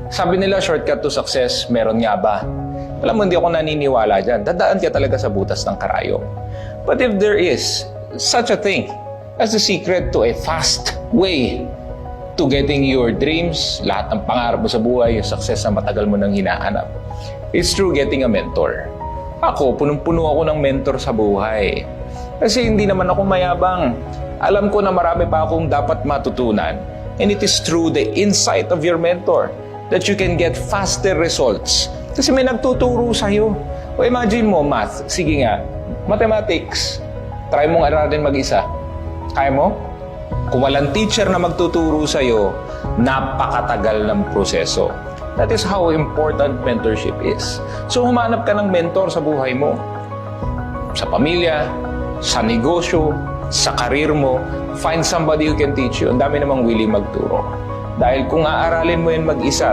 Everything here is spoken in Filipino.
Sabi nila, shortcut to success, meron nga ba? Alam mo, hindi ako naniniwala dyan. Dadaan ka talaga sa butas ng karayom. But if there is such a thing as the secret to a fast way to getting your dreams, lahat ng pangarap mo sa buhay, yung success na matagal mo nang hinahanap, it's through getting a mentor. Ako, punong-puno ako ng mentor sa buhay. Kasi hindi naman ako mayabang. Alam ko na marami pa akong dapat matutunan. And it is through the insight of your mentor that you can get faster results. Kasi may nagtuturo sa'yo. O imagine mo, math. Sige nga, mathematics. Try mong aralin mag-isa. Kaya mo? Kung walang teacher na magtuturo sa'yo, napakatagal ng proseso. That is how important mentorship is. So humanap ka ng mentor sa buhay mo. Sa pamilya, sa negosyo, sa karir mo, find somebody who can teach you. Ang dami namang willing magturo. Dahil kung aaralin mo yan mag-isa,